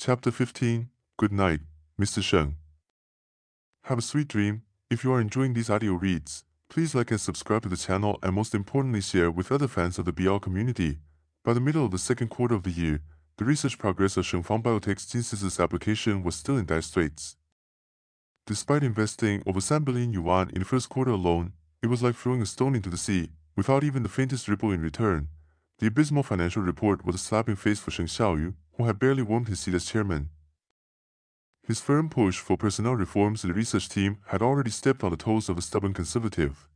Chapter 15, Goodnight, Mr. Sheng. Have a sweet dream. If you are enjoying these audio reads, please like and subscribe to the channel and most importantly share with other fans of the BL community. By the middle of the second quarter of the year, the research progress of Sheng Biotech's gene synthesis application was still in dire straits. Despite investing over 7 billion yuan in the first quarter alone, it was like throwing a stone into the sea, without even the faintest ripple in return. The abysmal financial report was a slap in the face for Sheng Shaoyou, who had barely warmed his seat as chairman. His firm push for personnel reforms in the research team had already stepped on the toes of a stubborn conservative.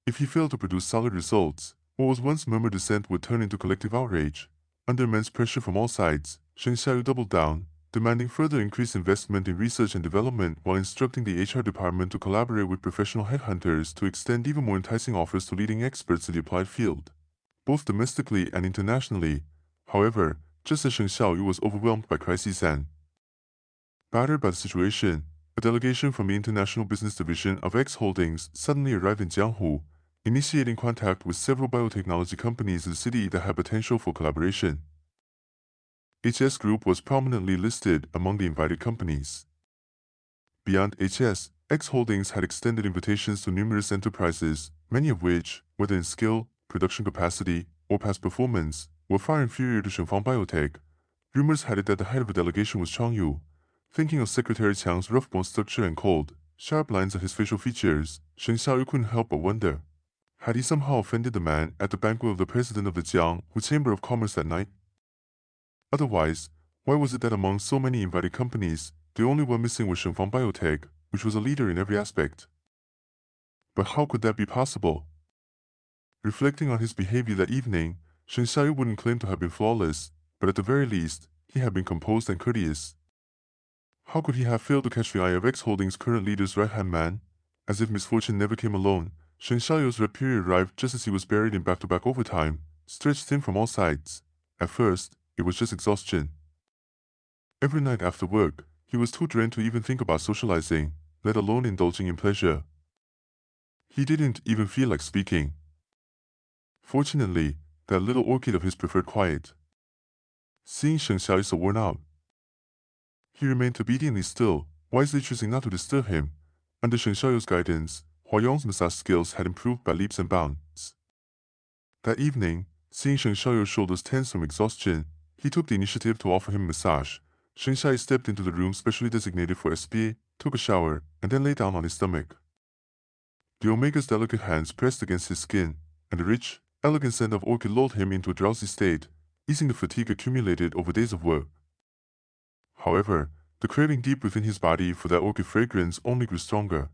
If he failed to produce solid results, what was once murmured dissent would turn into collective outrage. Under immense pressure from all sides, Sheng Shaoyou doubled down, demanding further increased investment in research and development while instructing the HR department to collaborate with professional headhunters to extend even more enticing offers to leading experts in the applied field, both domestically and internationally. However, just as Sheng Shaoyou was overwhelmed by crises and battered by the situation, a delegation from the International Business Division of X Holdings suddenly arrived in Jianghu, initiating contact with several biotechnology companies in the city that had potential for collaboration. HS Group was prominently listed among the invited companies. Beyond HS, X Holdings had extended invitations to numerous enterprises, many of which, whether in skill, production capacity, or past performance, were far inferior to Sheng Biotech. Rumors had it that the head of the delegation was Chang Yu. Thinking of Secretary Chang's rough bone structure and cold, sharp lines of his facial features, Sheng Shaoyou couldn't help but wonder. Had he somehow offended the man at the banquet of the president of the Jianghu Chamber of Commerce that night? Otherwise, why was it that among so many invited companies, the only one missing was Sheng Biotech, which was a leader in every aspect? But how could that be possible? Reflecting on his behavior that evening, Sheng Shaoyou wouldn't claim to have been flawless, but at the very least, he had been composed and courteous. How could he have failed to catch the eye of X Holdings' current leader's right-hand man? As if misfortune never came alone, Sheng Shaoyou's rep period arrived just as he was buried in back-to-back overtime, stretched thin from all sides. At first, it was just exhaustion. Every night after work, he was too drained to even think about socializing, let alone indulging in pleasure. He didn't even feel like speaking. Fortunately, that little orchid of his preferred quiet. Seeing Sheng Shaoyou so worn out, he remained obediently still, wisely choosing not to disturb him. Under Sheng Shaoyou's guidance, Hua Yong's massage skills had improved by leaps and bounds. That evening, seeing Sheng Shaoyou's shoulders tense from exhaustion, he took the initiative to offer him a massage. Sheng Shaoyou stepped into the room specially designated for SPA, took a shower, and then lay down on his stomach. The Omega's delicate hands pressed against his skin, and the rich, elegant scent of orchid lulled him into a drowsy state, easing the fatigue accumulated over days of work. However, the craving deep within his body for that orchid fragrance only grew stronger.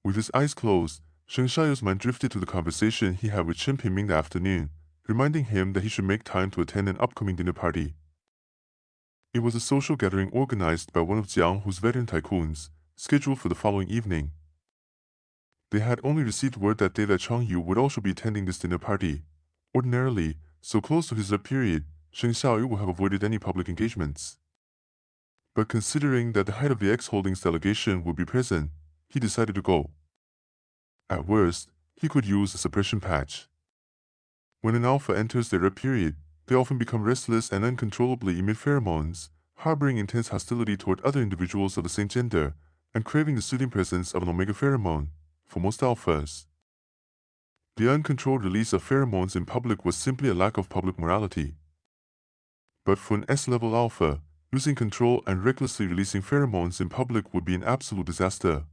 With his eyes closed, Sheng Shaoyou's mind drifted to the conversation he had with Chen Pingming that afternoon, reminding him that he should make time to attend an upcoming dinner party. It was a social gathering organized by one of Jianghu's veteran tycoons, scheduled for the following evening. They had only received word that day that Chang Yu would also be attending this dinner party. Ordinarily, so close to his rep period, Sheng Shaoyou would have avoided any public engagements. But considering that the head of the X Holdings delegation would be present, he decided to go. At worst, he could use a suppression patch. When an alpha enters their rep period, they often become restless and uncontrollably emit pheromones, harboring intense hostility toward other individuals of the same gender, and craving the soothing presence of an omega pheromone. For most alphas, the uncontrolled release of pheromones in public was simply a lack of public morality. But for an S-level alpha, losing control and recklessly releasing pheromones in public would be an absolute disaster.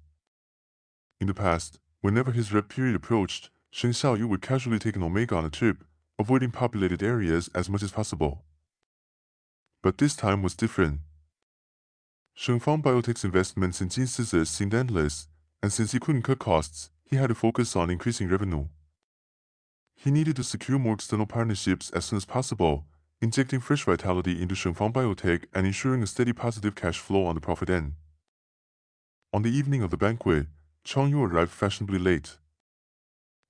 In the past, whenever his rep period approached, Sheng Shaoyou would casually take an omega on a trip, avoiding populated areas as much as possible. But this time was different. Sheng Biotech's investments in gene scissors seemed endless, and since he couldn't cut costs, he had to focus on increasing revenue. He needed to secure more external partnerships as soon as possible, injecting fresh vitality into Sheng Biotech and ensuring a steady positive cash flow on the profit end. On the evening of the banquet, Chang Yu arrived fashionably late.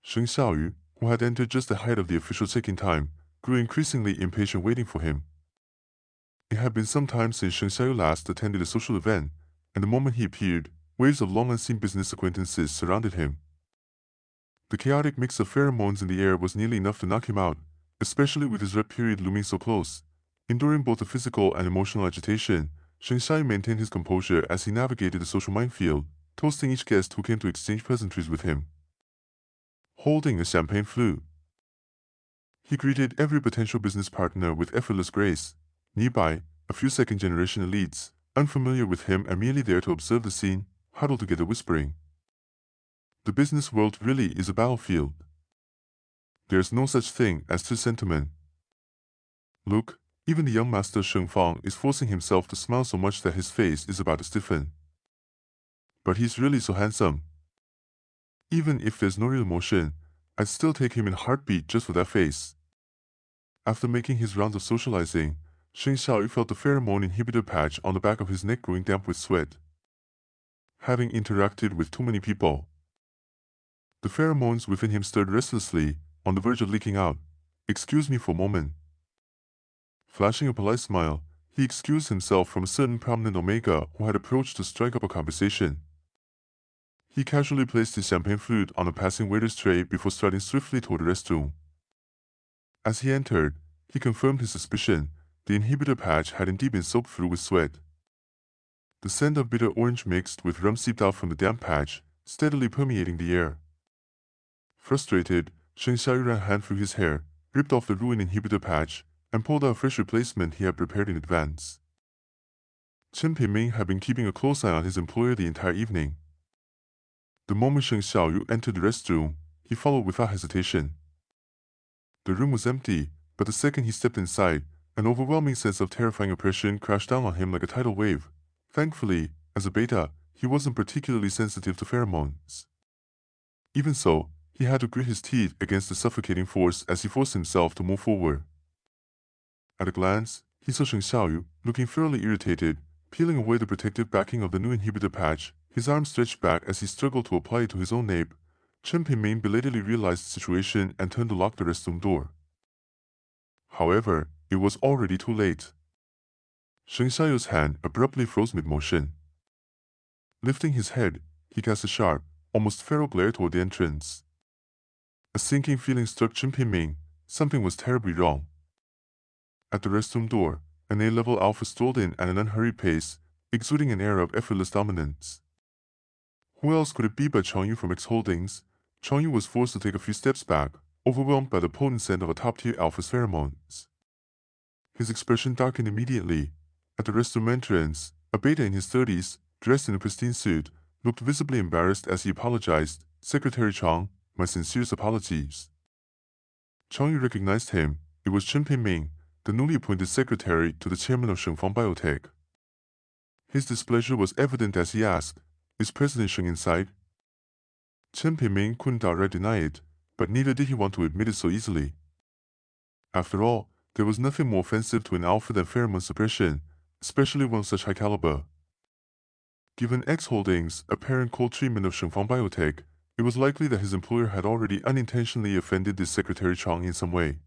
Sheng Shaoyou, who had entered just ahead of the official check-in time, grew increasingly impatient waiting for him. It had been some time since Sheng Shaoyou last attended a social event, and the moment he appeared, waves of long-unseen business acquaintances surrounded him. The chaotic mix of pheromones in the air was nearly enough to knock him out, especially with his rep period looming so close. Enduring both the physical and emotional agitation, Sheng Shaoyou maintained his composure as he navigated the social minefield, toasting each guest who came to exchange pleasantries with him. Holding a champagne flute, he greeted every potential business partner with effortless grace. Nearby, a few second-generation elites, unfamiliar with him and merely there to observe the scene, huddled together whispering, "The business world really is a battlefield. There's no such thing as true sentiment. Look, even the young master Sheng Fang is forcing himself to smile so much that his face is about to stiffen. But he's really so handsome. Even if there's no real emotion, I'd still take him in a heartbeat just for that face." After making his rounds of socializing, Sheng Shaoyou felt the pheromone inhibitor patch on the back of his neck growing damp with sweat. Having interacted with too many people, the pheromones within him stirred restlessly, on the verge of leaking out. "Excuse me for a moment." Flashing a polite smile, he excused himself from a certain prominent Omega who had approached to strike up a conversation. He casually placed his champagne flute on a passing waiter's tray before striding swiftly toward the restroom. As he entered, he confirmed his suspicion. The inhibitor patch had indeed been soaked through with sweat. The scent of bitter orange mixed with rum seeped out from the damp patch, steadily permeating the air. Frustrated, Sheng Shaoyou ran a hand through his hair, ripped off the ruined inhibitor patch, and pulled out a fresh replacement he had prepared in advance. Chen Piming had been keeping a close eye on his employer the entire evening. The moment Sheng Shaoyou entered the restroom, he followed without hesitation. The room was empty, but the second he stepped inside, an overwhelming sense of terrifying oppression crashed down on him like a tidal wave. Thankfully, as a beta, he wasn't particularly sensitive to pheromones. Even so, he had to grit his teeth against the suffocating force as he forced himself to move forward. At a glance, he saw Sheng Shaoyou, looking thoroughly irritated, peeling away the protective backing of the new inhibitor patch, his arm stretched back as he struggled to apply it to his own nape. Chen Piming belatedly realized the situation and turned to lock the restroom door. However, it was already too late. Sheng Shaoyou's hand abruptly froze mid-motion. Lifting his head, he cast a sharp, almost feral glare toward the entrance. A sinking feeling struck Chen Piming. Something was terribly wrong. At the restroom door, an A-level alpha strolled in at an unhurried pace, exuding an air of effortless dominance. Who else could it be but Changyu from X Holdings? Changyu was forced to take a few steps back, overwhelmed by the potent scent of a top-tier alpha's pheromones. His expression darkened immediately. At the restroom entrance, a beta in his 30s, dressed in a pristine suit, looked visibly embarrassed as he apologized. "Secretary Chang, my sincerest apologies." Changyu recognized him. It was Chen Piming, the newly appointed secretary to the chairman of Shengfang Biotech. His displeasure was evident as he asked, "Is President Sheng inside?" Chen Piming couldn't outright deny it, but neither did he want to admit it so easily. After all, there was nothing more offensive to an alpha than pheromone suppression, especially one of such high caliber. Given X Holdings' apparent cold treatment of Shengfang Biotech, it was likely that his employer had already unintentionally offended this Secretary Chang in some way.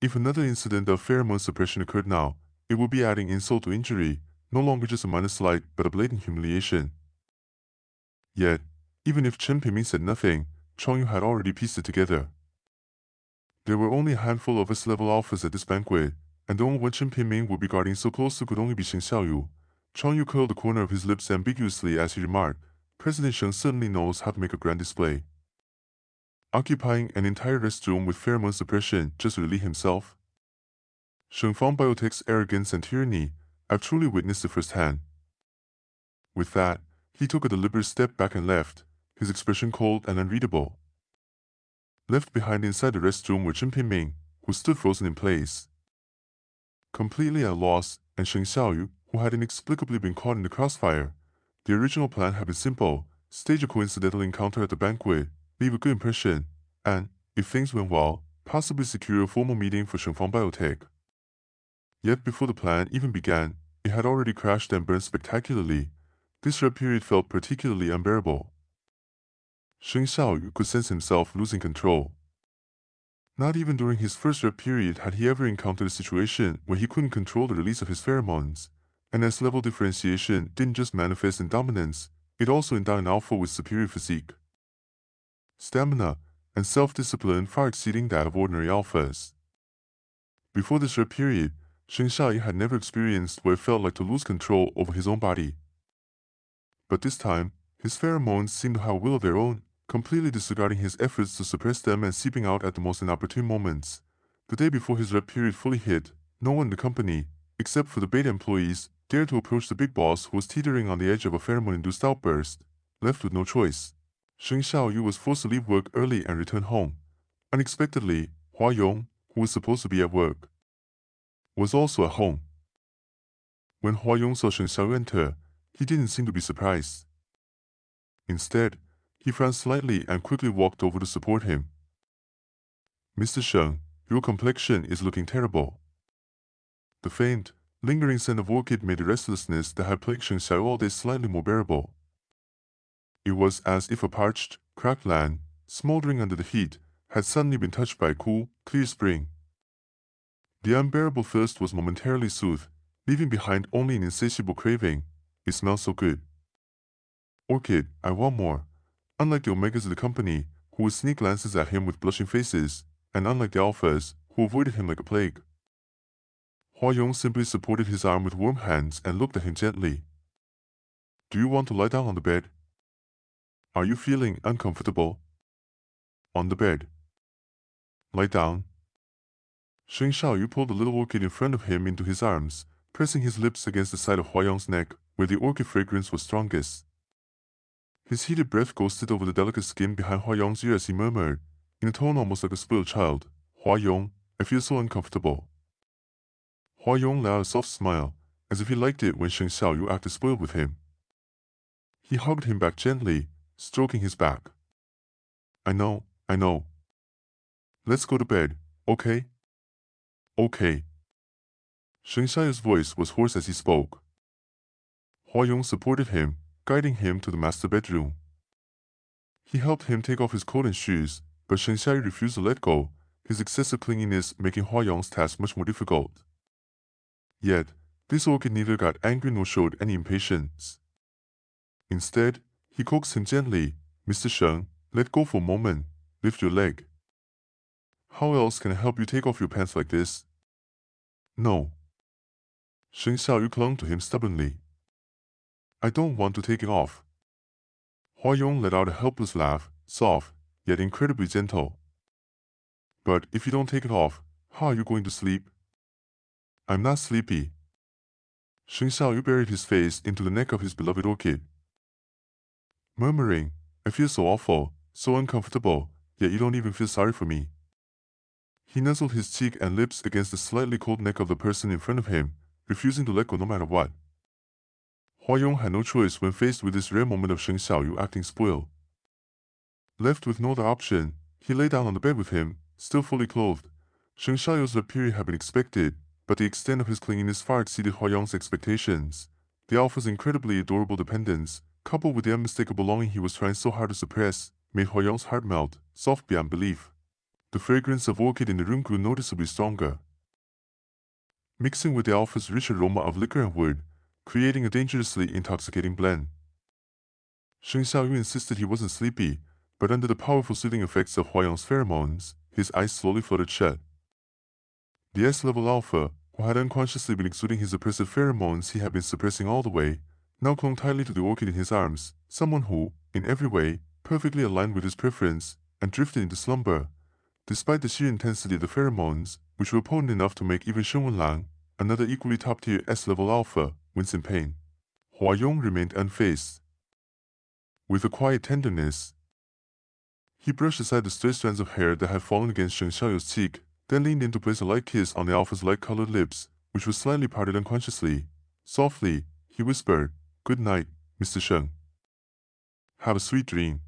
If another incident of pheromone suppression occurred now, it would be adding insult to injury, no longer just a minor slight but a blatant humiliation. Yet, even if Chen Piming said nothing, Changyu had already pieced it together. There were only a handful of S-level alphas at this banquet, and the only one Chen Piming would be guarding so close to could only be Sheng Shaoyou. Changyu curled the corner of his lips ambiguously as he remarked, "President Sheng certainly knows how to make a grand display." Occupying an entire restroom with pheromone suppression just to relieve himself? Shengfang Biotech's arrogance and tyranny, I've truly witnessed it firsthand. With that, he took a deliberate step back and left, his expression cold and unreadable. Left behind inside the restroom were Chen Piming, who stood frozen in place, completely at a loss, and Sheng Shaoyou, who had inexplicably been caught in the crossfire. The original plan had been simple: stage a coincidental encounter at the banquet, leave a good impression, and, if things went well, possibly secure a formal meeting for Shengfang Biotech. Yet before the plan even began, it had already crashed and burned spectacularly. This red period felt particularly unbearable. Sheng Shaoyou could sense himself losing control. Not even during his first red period had he ever encountered a situation where he couldn't control the release of his pheromones, and S-level differentiation didn't just manifest in dominance, it also endowed an alpha with superior physique, stamina, and self-discipline far exceeding that of ordinary alphas. Before this red period, Sheng Shaoyou had never experienced what it felt like to lose control over his own body. But this time, his pheromones seemed to have a will of their own, completely disregarding his efforts to suppress them and seeping out at the most inopportune moments. The day before his rep period fully hit, no one in the company, except for the beta employees, dared to approach the big boss who was teetering on the edge of a pheromone-induced outburst. Left with no choice, Sheng Shaoyou was forced to leave work early and return home. Unexpectedly, Hua Yong, who was supposed to be at work, was also at home. When Hua Yong saw Sheng Shaoyou enter, he didn't seem to be surprised. Instead, he frowned slightly and quickly walked over to support him. "Mr. Sheng, your complexion is looking terrible." The faint, lingering scent of orchid made the restlessness that had plagued Sheng Shaoyou all day slightly more bearable. It was as if a parched, cracked land, smoldering under the heat, had suddenly been touched by a cool, clear spring. The unbearable thirst was momentarily soothed, leaving behind only an insatiable craving. It smelled so good. "Orchid, I want more." Unlike the Omegas of the company, who would sneak glances at him with blushing faces, and unlike the Alphas, who avoided him like a plague, Hua Yong simply supported his arm with warm hands and looked at him gently. "Do you want to lie down on the bed? Are you feeling uncomfortable?" "On the bed." "Lie down." Sheng Shaoyou pulled the little orchid in front of him into his arms, pressing his lips against the side of Hua Yong's neck, where the orchid fragrance was strongest. His heated breath ghosted over the delicate skin behind Hua Yong's ear as he murmured, in a tone almost like a spoiled child, "Hua Yong, I feel so uncomfortable." Hua Yong let out a soft smile, as if he liked it when Sheng Shaoyou acted spoiled with him. He hugged him back gently, stroking his back. I know. Let's go to bed, okay?" "Okay." Sheng Shaoyou's voice was hoarse as he spoke. Hua Yong supported him, guiding him to the master bedroom. He helped him take off his coat and shoes, but Sheng Shaoyou refused to let go, his excessive clinginess making Hua Yong's task much more difficult. Yet, this orchid neither got angry nor showed any impatience. Instead, he coaxed him gently, "Mr. Sheng, let go for a moment, lift your leg." "How else can I help you take off your pants like this?" "No." Sheng Shaoyu clung to him stubbornly. "I don't want to take it off." Hua Yong let out a helpless laugh, soft, yet incredibly gentle. "But if you don't take it off, how are you going to sleep?" "I'm not sleepy." Sheng Shaoyu buried his face into the neck of his beloved orchid, murmuring, "I feel so awful, so uncomfortable, yet you don't even feel sorry for me." He nuzzled his cheek and lips against the slightly cold neck of the person in front of him, refusing to let go no matter what. Hua Yong had no choice when faced with this rare moment of Sheng Shaoyu acting spoiled. Left with no other option, he lay down on the bed with him, still fully clothed. Sheng Shaoyu's period had been expected, but the extent of his clinginess far exceeded Hua Yong's expectations. The alpha's incredibly adorable dependence, coupled with the unmistakable longing he was trying so hard to suppress, made Hua Yong's heart melt, soft beyond belief. The fragrance of orchid in the room grew noticeably stronger, mixing with the alpha's rich aroma of liquor and wood, creating a dangerously intoxicating blend. Sheng Shaoyu insisted he wasn't sleepy, but under the powerful soothing effects of Hua Yong's pheromones, his eyes slowly fluttered shut. The S-level alpha, who had unconsciously been exuding his oppressive pheromones he had been suppressing all the way, now clung tightly to the orchid in his arms, someone who, in every way, perfectly aligned with his preference, and drifted into slumber. Despite the sheer intensity of the pheromones, which were potent enough to make even Sheng Wenlang, another equally top-tier S-level alpha, wince in pain, Hua Yong remained unfazed. With a quiet tenderness, he brushed aside the stray strands of hair that had fallen against Sheng Shaoyu's cheek, then leaned in to place a light kiss on the alpha's light-colored lips, which was slightly parted unconsciously. Softly, he whispered, "Good night, Mr. Sheng. Have a sweet dream."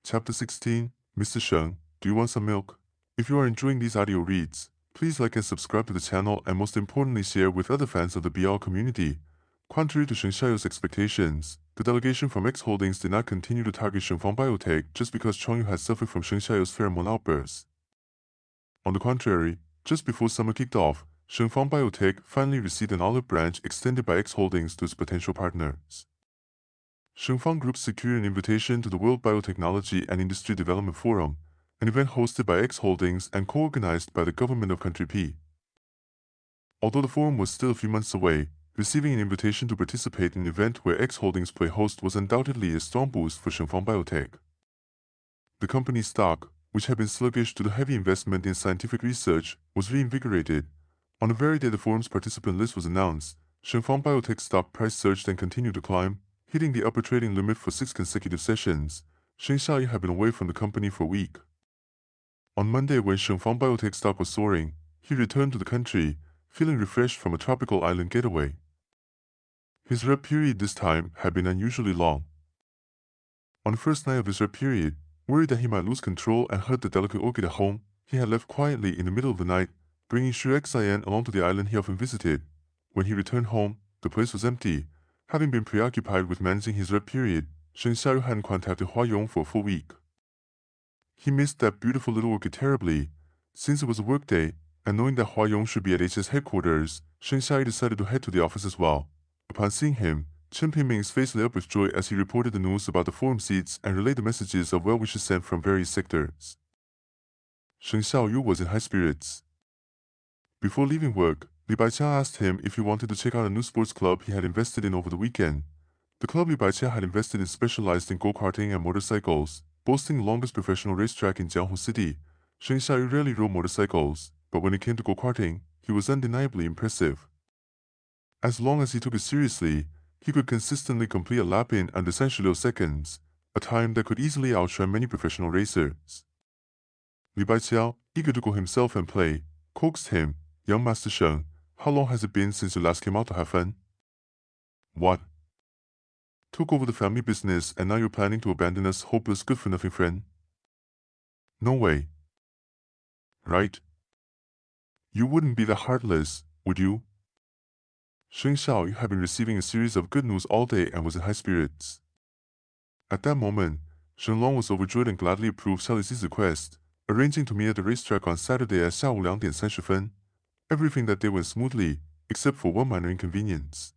Chapter 16, Mr. Sheng, do you want some milk? If you are enjoying these audio reads, please like and subscribe to the channel and most importantly share with other fans of the BL community. Contrary to Sheng Shaoyu's expectations, the delegation from X Holdings did not continue to target Shengfang Biotech just because Chongyu had suffered from Sheng Shaoyu's pheromone outburst. On the contrary, just before summer kicked off, Shengfang Biotech finally received an olive branch extended by X Holdings to its potential partners. Shengfang Group secured an invitation to the World Biotechnology and Industry Development Forum, an event hosted by X Holdings and co-organized by the government of Country P. Although the forum was still a few months away, receiving an invitation to participate in an event where X Holdings play host was undoubtedly a strong boost for Shengfang Biotech. The company's stock, which had been sluggish due to heavy investment in scientific research, was reinvigorated. On the very day the forum's participant list was announced, Shengfang Biotech's stock price surged and continued to climb, hitting the upper trading limit for 6 consecutive sessions. Sheng Shaoyou had been away from the company for a week. On Monday, when Shengfang Biotech stock was soaring, he returned to the country, feeling refreshed from a tropical island getaway. His rep period this time had been unusually long. On the first night of his rep period, worried that he might lose control and hurt the delicate orchid at home, he had left quietly in the middle of the night, bringing Sheng along to the island he often visited. When he returned home, the place was empty. Having been preoccupied with managing his rep period, Sheng Shaoyou hadn't contacted Hua Yong for a full week. He missed that beautiful little orchid terribly. Since it was a workday, and knowing that Hua Yong should be at HS headquarters, Sheng Shaoyou decided to head to the office as well. Upon seeing him, Chen Pingming's face lit up with joy as he reported the news about the forum seats and relayed the messages of well wishes sent from various sectors. Sheng Shaoyou was in high spirits. Before leaving work, Li Baiqia asked him if he wanted to check out a new sports club he had invested in over the weekend. The club Li Baiqia had invested in specialized in go-karting and motorcycles, boasting the longest professional racetrack in Jianghu City. Sheng Shaoyou rarely rode motorcycles, but when it came to go-karting, he was undeniably impressive. As long as he took it seriously, he could consistently complete a lap in under essentially seconds, a time that could easily outshine many professional racers. Li Baiqia, eager to go himself and play, coaxed him, "Young Master Sheng, how long has it been since you last came out to have fun?" "What? Took over the family business and now you're planning to abandon us, hopeless good-for-nothing friend?" "No way. Right? You wouldn't be that heartless, would you?" Sheng Shaoyou had been receiving a series of good news all day and was in high spirits. At that moment, Shen Long was overjoyed and gladly approved Xiao Lizi's request, arranging to meet at the racetrack on Saturday at 下午2点30分. Everything that day went smoothly, except for one minor inconvenience.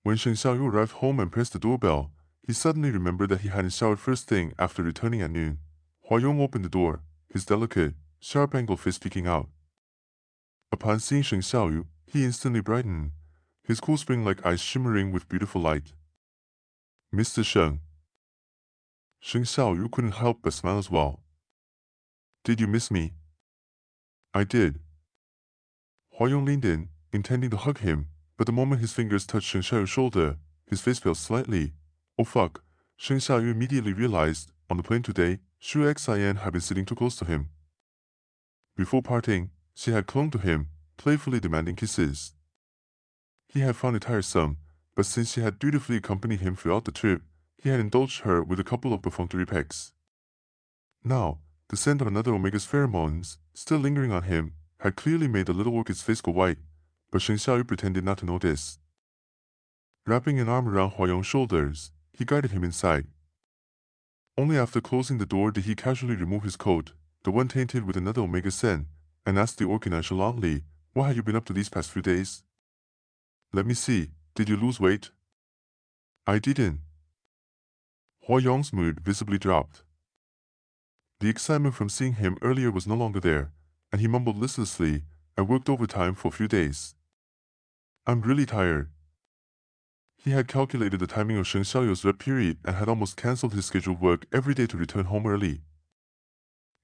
When Sheng Shaoyou arrived home and pressed the doorbell, he suddenly remembered that he hadn't showered first thing after returning at noon. Hua Yong opened the door, his delicate, sharp-angled face peeking out. Upon seeing Sheng Shaoyou, he instantly brightened, his cool spring-like eyes shimmering with beautiful light. "Mr. Sheng." Sheng Shaoyou couldn't help but smile as well. "Did you miss me?" "I did." Hua Yong leaned in, intending to hug him, but the moment his fingers touched Sheng Shaoyou's shoulder, his face fell slightly. Oh fuck, Sheng Shaoyou immediately realized, on the plane today, Sheng had been sitting too close to him. Before parting, she had clung to him, playfully demanding kisses. He had found it tiresome, but since she had dutifully accompanied him throughout the trip, he had indulged her with a couple of perfunctory pecks. Now, the scent of another Omega's pheromones, still lingering on him, had clearly made the little orchid's face go white, but Sheng Shaoyou pretended not to notice. Wrapping an arm around Hua Yong's shoulders, he guided him inside. Only after closing the door did he casually remove his coat, the one tainted with another Omega scent, and asked the orchid nonchalantly, "What had you been up to these past few days?" "Let me see, did you lose weight?" "I didn't." Hua Yong's mood visibly dropped. The excitement from seeing him earlier was no longer there, and he mumbled listlessly, "I worked overtime for a few days. I'm really tired." He had calculated the timing of Sheng Shaoyou's rep period and had almost cancelled his scheduled work every day to return home early.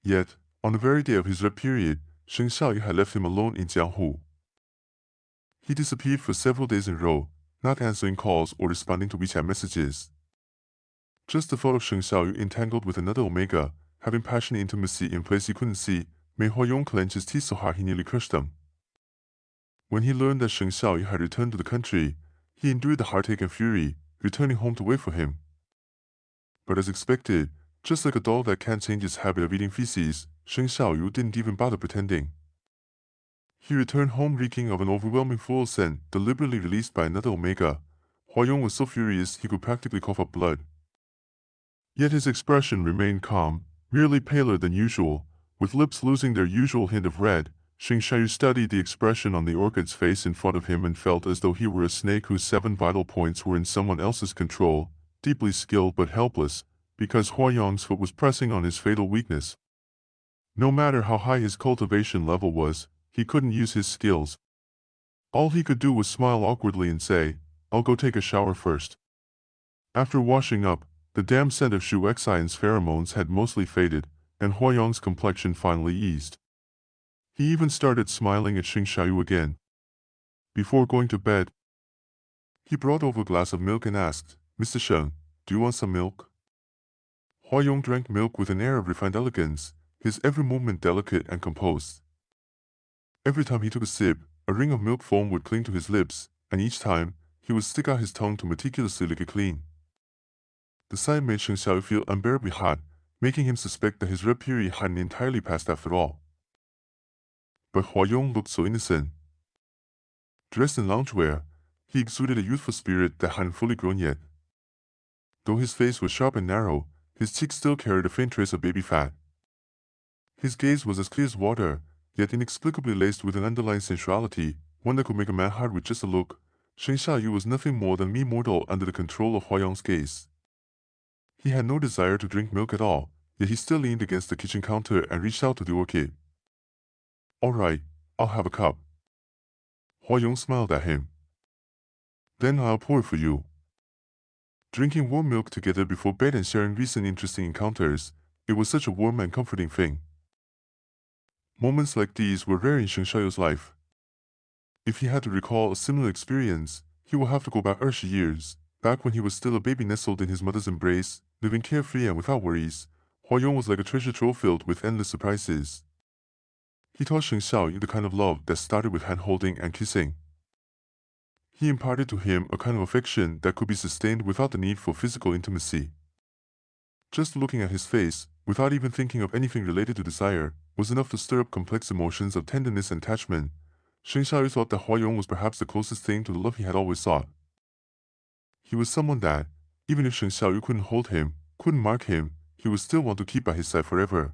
Yet, on the very day of his rep period, Sheng Shaoyou had left him alone in Jianghu. He disappeared for several days in a row, not answering calls or responding to WeChat messages. Just the thought of Sheng Shaoyou entangled with another Omega, having passionate intimacy in place he couldn't see, made Hua Yong clench his teeth so hard he nearly crushed them. When he learned that Sheng Shaoyou had returned to the country, he endured the heartache and fury, returning home to wait for him. But as expected, just like a dog that can't change its habit of eating feces, Sheng Shaoyou didn't even bother pretending. He returned home reeking of an overwhelming floral scent deliberately released by another Omega. Hua Yong was so furious he could practically cough up blood. Yet his expression remained calm, merely paler than usual, with lips losing their usual hint of red. Sheng Shaoyou studied the expression on the orchid's face in front of him and felt as though he were a snake whose 7 vital points were in someone else's control, deeply skilled but helpless, because Hua Yong's foot was pressing on his fatal weakness. No matter how high his cultivation level was, he couldn't use his skills. All he could do was smile awkwardly and say, "I'll go take a shower first." After washing up, the damp scent of Shu Xian's pheromones had mostly faded, and Hua Yong's complexion finally eased. He even started smiling at Sheng Shaoyou again. Before going to bed, he brought over a glass of milk and asked, "Mr. Sheng, do you want some milk?" Hua Yong drank milk with an air of refined elegance, his every movement delicate and composed. Every time he took a sip, a ring of milk foam would cling to his lips, and each time, he would stick out his tongue to meticulously lick it clean. The sight made Sheng Xiaoyu feel unbearably hot, making him suspect that his red period hadn't entirely passed after all. But Hua Yong looked so innocent. Dressed in loungewear, he exuded a youthful spirit that hadn't fully grown yet. Though his face was sharp and narrow, his cheeks still carried a faint trace of baby fat. His gaze was as clear as water, yet inexplicably laced with an underlying sensuality, one that could make a man hard with just a look. Sheng Shaoyu was nothing more than a mere mortal under the control of Hua Yong's gaze. He had no desire to drink milk at all, yet he still leaned against the kitchen counter and reached out to the orchid. "All right, I'll have a cup." Hua Yong smiled at him. "Then I'll pour it for you." Drinking warm milk together before bed and sharing recent interesting encounters, it was such a warm and comforting thing. Moments like these were rare in Sheng Shaoyu's life. If he had to recall a similar experience, he would have to go back years, back when he was still a baby nestled in his mother's embrace, living carefree and without worries. Hua Yong was like a treasure trove filled with endless surprises. He taught Sheng Shaoyu the kind of love that started with hand-holding and kissing. He imparted to him a kind of affection that could be sustained without the need for physical intimacy. Just looking at his face, without even thinking of anything related to desire, was enough to stir up complex emotions of tenderness and attachment. Sheng Shaoyu thought that Hua Yong was perhaps the closest thing to the love he had always sought. He was someone that, even if Sheng Shaoyu couldn't hold him, couldn't mark him, he would still want to keep by his side forever.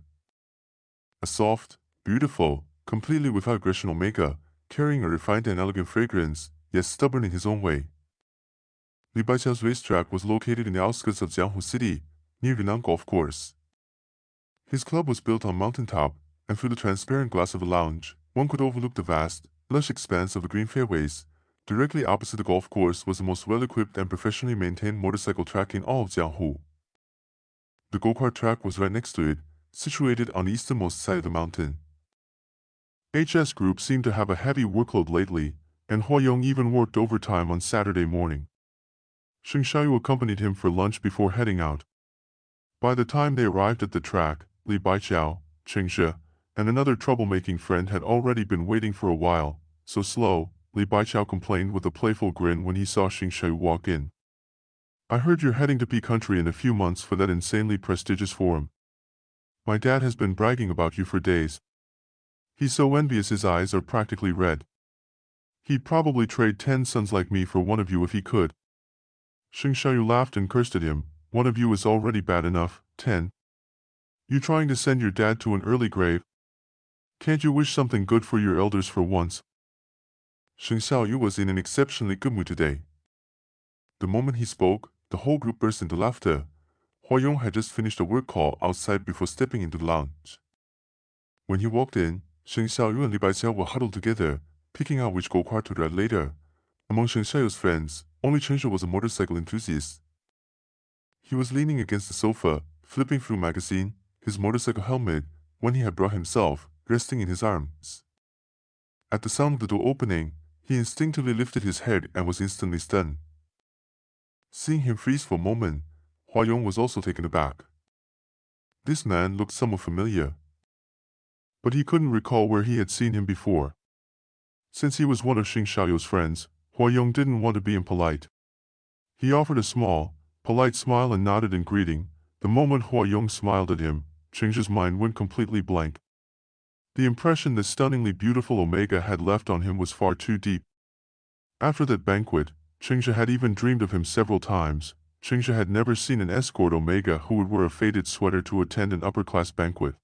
A soft, beautiful, completely without aggression Omega, carrying a refined and elegant fragrance, yet stubborn in his own way. Li Baiqiao's racetrack was located in the outskirts of Jianghu City, near Yunnan Golf Course. His club was built on mountaintop, and through the transparent glass of the lounge, one could overlook the vast, lush expanse of the green fairways. Directly opposite the golf course was the most well-equipped and professionally maintained motorcycle track in all of Jianghu. The go-kart track was right next to it, situated on the easternmost side of the mountain. HS Group seemed to have a heavy workload lately, and Hua Yong even worked overtime on Saturday morning. Sheng Shaoyu accompanied him for lunch before heading out. By the time they arrived at the track, Li Baiqiao, Cheng She, and another troublemaking friend had already been waiting for a while. "So slow," Li Baiqiao complained with a playful grin when he saw Sheng Shaoyu walk in. "I heard you're heading to P Country in a few months for that insanely prestigious forum. My dad has been bragging about you for days. He's so envious his eyes are practically red. He'd probably trade 10 sons like me for one of you if he could." Sheng Shaoyu laughed and cursed at him. "One of you is already bad enough, 10. You trying to send your dad to an early grave? Can't you wish something good for your elders for once?" Sheng Shaoyu was in an exceptionally good mood today. The moment he spoke, the whole group burst into laughter. Hua Yong had just finished a work call outside before stepping into the lounge. When he walked in, Sheng Shaoyu and Li Baiqiao were huddled together, picking out which go-kart to ride later. Among Sheng Shaoyu's friends, only Cheng She was a motorcycle enthusiast. He was leaning against the sofa, flipping through a magazine, his motorcycle helmet, when he had brought himself, resting in his arms. At the sound of the door opening, he instinctively lifted his head and was instantly stunned. Seeing him freeze for a moment, Hua Yong was also taken aback. This man looked somewhat familiar, but he couldn't recall where he had seen him before. Since he was one of Sheng Shaoyu's friends, Hua Yong didn't want to be impolite. He offered a small, polite smile and nodded in greeting. The moment Hua Yong smiled at him, Cheng She's mind went completely blank. The impression that stunningly beautiful Omega had left on him was far too deep. After that banquet, Cheng She had even dreamed of him several times. Cheng She had never seen an escort Omega who would wear a faded sweater to attend an upper-class banquet.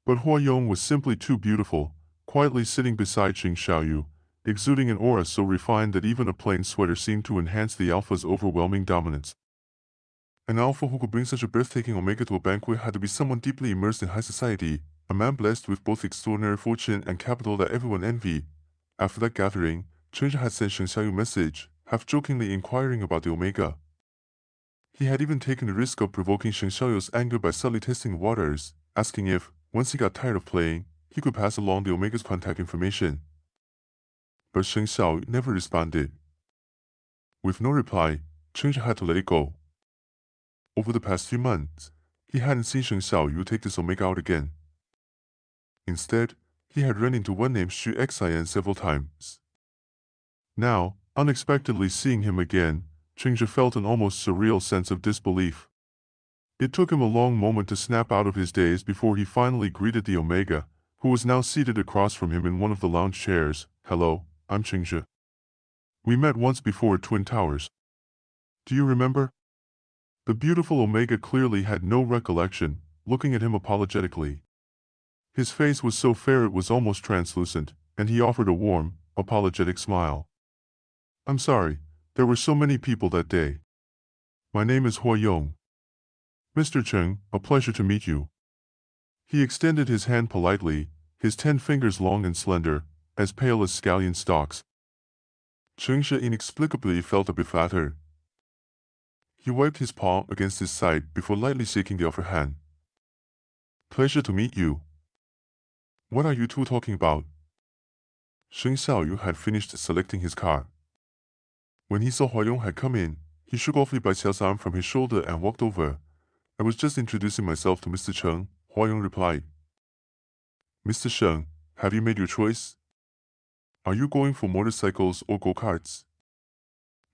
But Hua Yong was simply too beautiful, quietly sitting beside Sheng Shaoyu, exuding an aura so refined that even a plain sweater seemed to enhance the alpha's overwhelming dominance. An alpha who could bring such a breathtaking Omega to a banquet had to be someone deeply immersed in high society, a man blessed with both extraordinary fortune and capital that everyone envied. After that gathering, Cheng had sent Sheng Shaoyou a message, half-jokingly inquiring about the Omega. He had even taken the risk of provoking Sheng Shaoyou's anger by subtly testing the waters, asking if, once he got tired of playing, he could pass along the Omega's contact information. But Sheng Shaoyou never responded. With no reply, Cheng had to let it go. Over the past few months, he hadn't seen Sheng Shaoyou take this Omega out again. Instead, he had run into one named Xu Xin several times. Now, unexpectedly seeing him again, Cheng felt an almost surreal sense of disbelief. It took him a long moment to snap out of his daze before he finally greeted the Omega, who was now seated across from him in one of the lounge chairs. "Hello, I'm Cheng. We met once before at Twin Towers. Do you remember?" The beautiful Omega clearly had no recollection, looking at him apologetically. His face was so fair it was almost translucent, and he offered a warm, apologetic smile. "I'm sorry, there were so many people that day. My name is Hua Yong." "Mr. Cheng, a pleasure to meet you." He extended his hand politely, his 10 fingers long and slender, as pale as scallion stalks. Cheng inexplicably felt a bit flattered. He wiped his palm against his side before lightly shaking the offered hand. "Pleasure to meet you. What are you two talking about?" Sheng Shaoyou had finished selecting his car. When he saw Hua Yong had come in, he shook off Li Baiqiao's arm from his shoulder and walked over. "I was just introducing myself to Mr. Cheng," Hua Yong replied. "Mr. Sheng, have you made your choice? Are you going for motorcycles or go-karts?"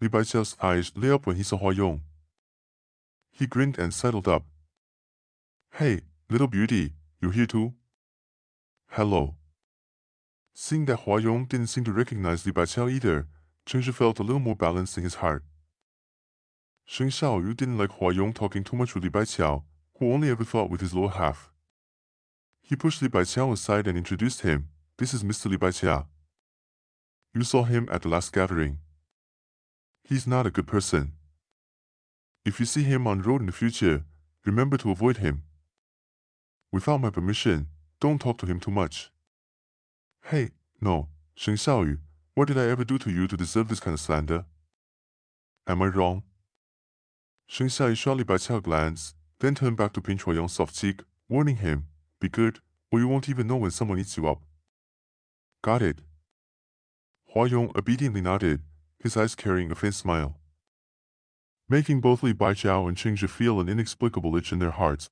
Li Baiqiao's eyes lit up when he saw Hua Yong. He grinned and sidled up. "Hey, little beauty, you here too?" "Hello." Seeing that Hua Yong didn't seem to recognize Li Baiqiao either, Cheng felt a little more balanced in his heart. Sheng Shaoyou didn't like Hua Yong talking too much with Li Baiqiao, who only ever thought with his lower half. He pushed Li Baiqiao aside and introduced him. "This is Mr. Li Baiqiao. You saw him at the last gathering. He's not a good person. If you see him on the road in the future, remember to avoid him. Without my permission, don't talk to him too much." "Hey, no, Sheng Shaoyu, what did I ever do to you to deserve this kind of slander? Am I wrong?" Sheng Shaoyu shot Li Baiqiao a glance, then turned back to pinch Hua Yong's soft cheek, warning him, "Be good, or you won't even know when someone eats you up." "Got it." Hua Yong obediently nodded, his eyes carrying a faint smile. Making both Li Baiqiao and Cheng feel an inexplicable itch in their hearts.